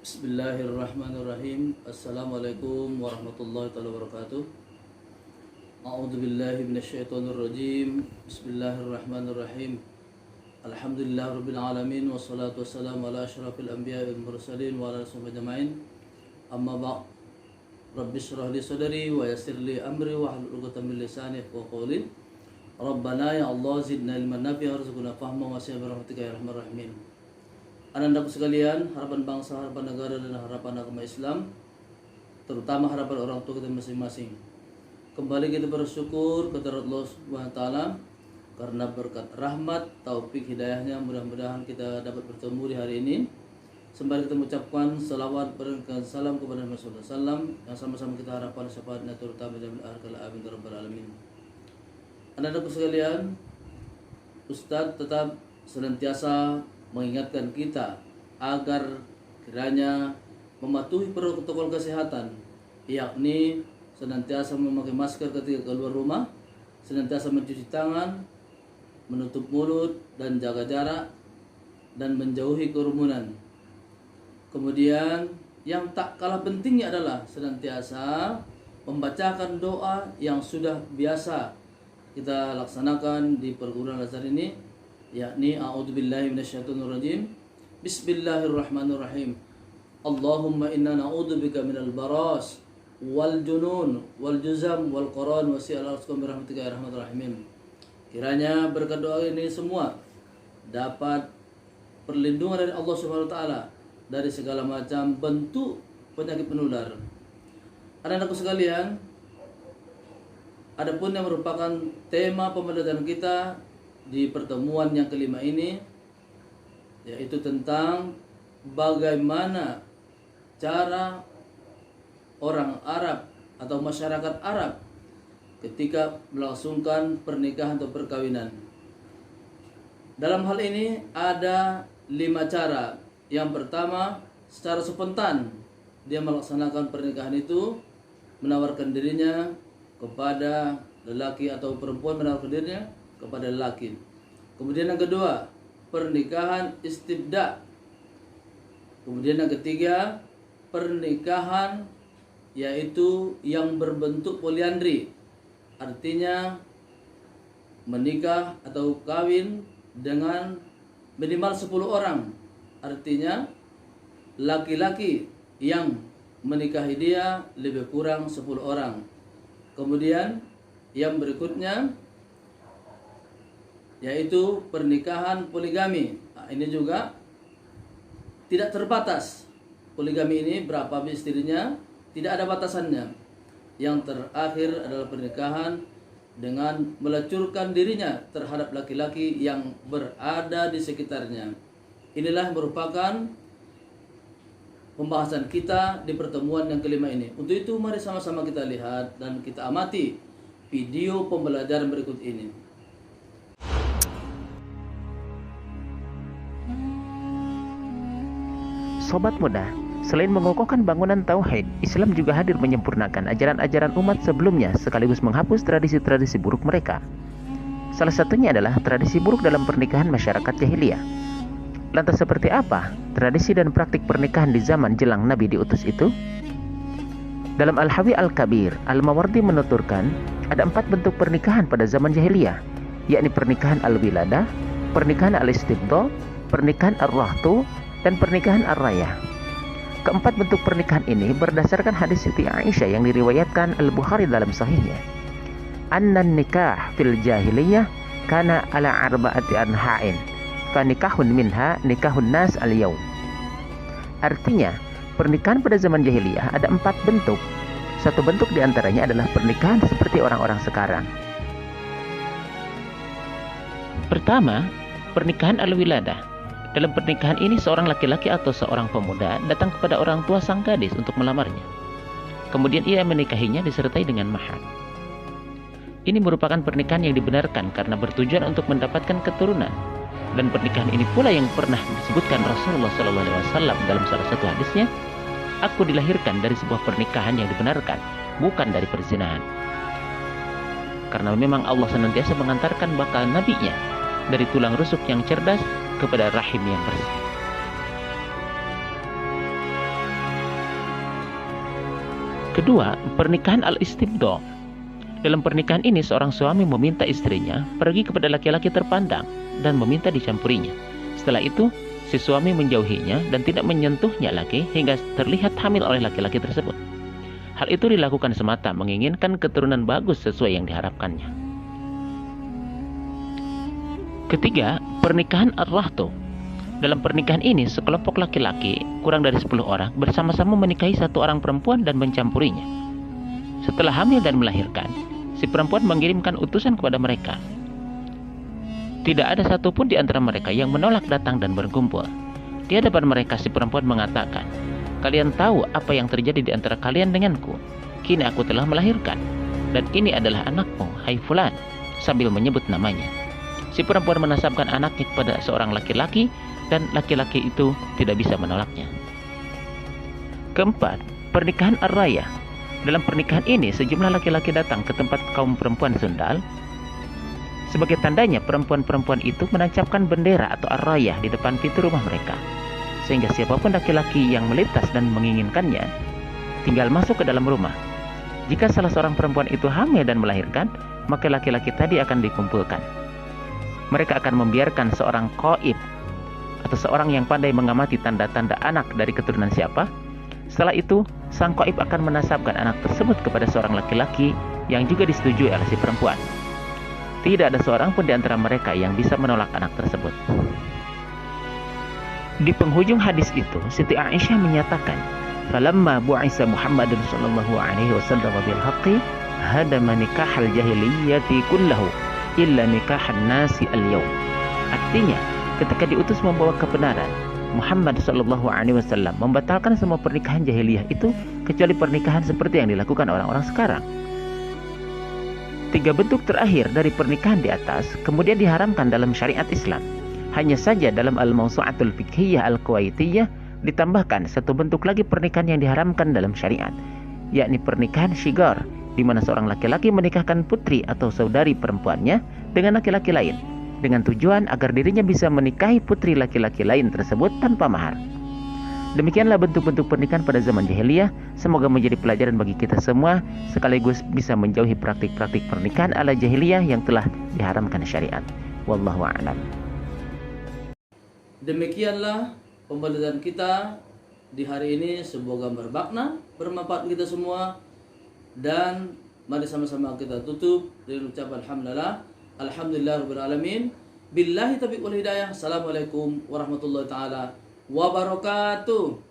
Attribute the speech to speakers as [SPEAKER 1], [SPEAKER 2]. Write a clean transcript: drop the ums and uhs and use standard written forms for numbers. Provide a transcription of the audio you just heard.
[SPEAKER 1] Bismillahirrahmanirrahim. Assalamualaikum warahmatullahi wabarakatuh. A'udzu billahi minasyaitonir rajim. Bismillahirrahmanirrahim. Alhamdulillahirabbil alamin wassalatu wassalamu ala asyrafil anbiya'i wal mursalin wa ala alihi ajmain. Amma ba'd. Rabbi shrah li sadri wa yassir li amri wa hlul 'uqdatam min lisani yafqahu qawli. Rabbana ya Allah zidna ilman nafi'a warzuqna fahma wa sa'ir rahmatika ya arhamar rahimin. Anak-anakku sekalian, harapan bangsa, harapan negara, dan harapan agama Islam, terutama harapan orang tua kita masing-masing. Kembali kita bersyukur kepada Allah Subhanahu wa taala karena berkat rahmat, taufik, hidayahnya, mudah-mudahan kita dapat bertemu di hari ini. Sembari kita mengucapkan salawat dan salam kepada Nabi sallallahu alaihi wasallam yang sama-sama kita harapkan syafaatnya terutama dalam akhir amin ya rabbal alamin. Anak-anakku sekalian, Ustadz tetap senantiasa mengingatkan kita agar kiranya mematuhi protokol kesehatan, yakni senantiasa memakai masker ketika keluar rumah, senantiasa mencuci tangan, menutup mulut dan jaga jarak, dan menjauhi kerumunan. Kemudian yang tak kalah pentingnya adalah senantiasa membacakan doa yang sudah biasa kita laksanakan di perguruan Al-Azhar ini, yakni a'udzubillahi minasyaitonirrajim. Bismillahirrahmanirrahim. Allahumma inna na'udzubika minal baras wal junun wal juzam wal qaran wasi'al arsqam birahmatika ya arhamar rahimin. Kiranya berkat doa ini semua dapat perlindungan dari Allah Subhanahu wa taala dari segala macam bentuk penyakit penular. Anak-anakku sekalian, adapun yang merupakan tema pembelajaran kita di pertemuan yang kelima ini, yaitu tentang bagaimana cara orang Arab atau masyarakat Arab ketika melangsungkan pernikahan atau perkawinan. Dalam hal ini ada 5 cara. Yang pertama, secara spontan dia melaksanakan pernikahan itu, menawarkan dirinya kepada lelaki atau perempuan menawarkan dirinya kepada lelaki. Kemudian yang kedua, pernikahan istibda. Kemudian yang ketiga, pernikahan yaitu yang berbentuk poliandri. Artinya menikah atau kawin dengan minimal 10 orang. Artinya laki-laki yang menikahi dia lebih kurang 10 orang. Kemudian yang berikutnya yaitu pernikahan poligami. Nah, ini juga tidak terbatas. Poligami ini berapa istrinya tidak ada batasannya. Yang terakhir adalah pernikahan dengan melecurkan dirinya terhadap laki-laki yang berada di sekitarnya. Inilah merupakan pembahasan kita di pertemuan yang kelima ini. Untuk itu mari sama-sama kita lihat dan kita amati video pembelajaran berikut ini.
[SPEAKER 2] Sobat muda, selain mengokohkan bangunan tauhid, Islam juga hadir menyempurnakan ajaran-ajaran umat sebelumnya sekaligus menghapus tradisi-tradisi buruk mereka. Salah satunya adalah tradisi buruk dalam pernikahan masyarakat jahiliyah. Lantas seperti apa tradisi dan praktik pernikahan di zaman jelang Nabi diutus itu? Dalam Al-Hawi Al-Kabir, Al-Mawardi menuturkan ada 4 bentuk pernikahan pada zaman jahiliyah, yakni pernikahan al-wiladah, pernikahan al-istibdha, pernikahan ar-rahtu, dan pernikahan ar-rayah. Keempat bentuk pernikahan ini berdasarkan hadis Siti Aisyah yang diriwayatkan Al-Bukhari dalam sahihnya. Annan nikah fil jahiliyah kana ala arba'ati anha'in, fa nikahun minha nikahun nas al-yaum. Artinya, pernikahan pada zaman jahiliyah ada 4 bentuk. Satu bentuk diantaranya adalah pernikahan seperti orang-orang sekarang. Pertama, pernikahan al-wiladah. Dalam pernikahan ini seorang laki-laki atau seorang pemuda datang kepada orang tua sang gadis untuk melamarnya. Kemudian ia menikahinya disertai dengan mahar. Ini merupakan pernikahan yang dibenarkan karena bertujuan untuk mendapatkan keturunan. Dan pernikahan ini pula yang pernah disebutkan Rasulullah SAW dalam salah satu hadisnya, "Aku dilahirkan dari sebuah pernikahan yang dibenarkan, bukan dari perzinahan." Karena memang Allah senantiasa mengantarkan bakal nabinya dari tulang rusuk yang cerdas kepada rahim yang bersih. Kedua, pernikahan al-istibdo. Dalam pernikahan ini seorang suami meminta istrinya pergi kepada laki-laki terpandang dan meminta dicampurinya. Setelah itu, si suami menjauhinya dan tidak menyentuhnya lagi hingga terlihat hamil oleh laki-laki tersebut. Hal itu dilakukan semata menginginkan keturunan bagus sesuai yang diharapkannya. Ketiga, pernikahan ar-rahtu. Dalam pernikahan ini, sekelompok laki-laki kurang dari 10 orang bersama-sama menikahi satu orang perempuan dan mencampurinya. Setelah hamil dan melahirkan, si perempuan mengirimkan utusan kepada mereka. Tidak ada satupun di antara mereka yang menolak datang dan berkumpul. Di hadapan mereka si perempuan mengatakan, "Kalian tahu apa yang terjadi di antara kalian denganku? Kini aku telah melahirkan, dan ini adalah anakmu, hai fulan," sambil menyebut namanya. Si perempuan menasabkan anaknya kepada seorang laki-laki, dan laki-laki itu tidak bisa menolaknya. Keempat, pernikahan ar-raya. Dalam pernikahan ini, sejumlah laki-laki datang ke tempat kaum perempuan sundal. Sebagai tandanya, perempuan-perempuan itu menancapkan bendera atau ar-raya di depan pintu rumah mereka, sehingga siapapun laki-laki yang melintas dan menginginkannya tinggal masuk ke dalam rumah. Jika salah seorang perempuan itu hamil dan melahirkan, maka laki-laki tadi akan dikumpulkan. Mereka akan membiarkan seorang qaib atau seorang yang pandai mengamati tanda-tanda anak dari keturunan siapa. Setelah itu, sang qaib akan menasabkan anak tersebut kepada seorang laki-laki yang juga disetujui oleh si perempuan. Tidak ada seorang pun di antara mereka yang bisa menolak anak tersebut. Di penghujung hadis itu, Siti Aisyah menyatakan, "Falamma bu'isa Muhammadun sallallahu alaihi wasallam bil haqqi, hadama nikahal jahiliyyati kullahu illa nikahan nasi al-yawm." Artinya, ketika diutus membawa kebenaran, Muhammad sallallahu alaihi wasallam membatalkan semua pernikahan jahiliyah itu kecuali pernikahan seperti yang dilakukan orang-orang sekarang. 3 bentuk terakhir dari pernikahan di atas kemudian diharamkan dalam syariat Islam. Hanya saja dalam Al-Mawsu'atul Fiqhiyah Al-Kuwaitiyah ditambahkan satu bentuk lagi pernikahan yang diharamkan dalam syariat, yakni pernikahan syigar, di mana seorang laki-laki menikahkan putri atau saudari perempuannya dengan laki-laki lain, dengan tujuan agar dirinya bisa menikahi putri laki-laki lain tersebut tanpa mahar. Demikianlah bentuk-bentuk pernikahan pada zaman jahiliyah. Semoga menjadi pelajaran bagi kita semua, sekaligus bisa menjauhi praktik-praktik pernikahan ala jahiliyah yang telah diharamkan syariat. Wallahu a'lam.
[SPEAKER 1] Demikianlah pembelajaran kita di hari ini. Semoga bermakna, bermanfaat kita semua. Dan mari sama-sama kita tutup dengan ucapan alhamdulillah alamin. Billahi taufiq wal hidayah. Assalamualaikum warahmatullahi taala wabarakatuh.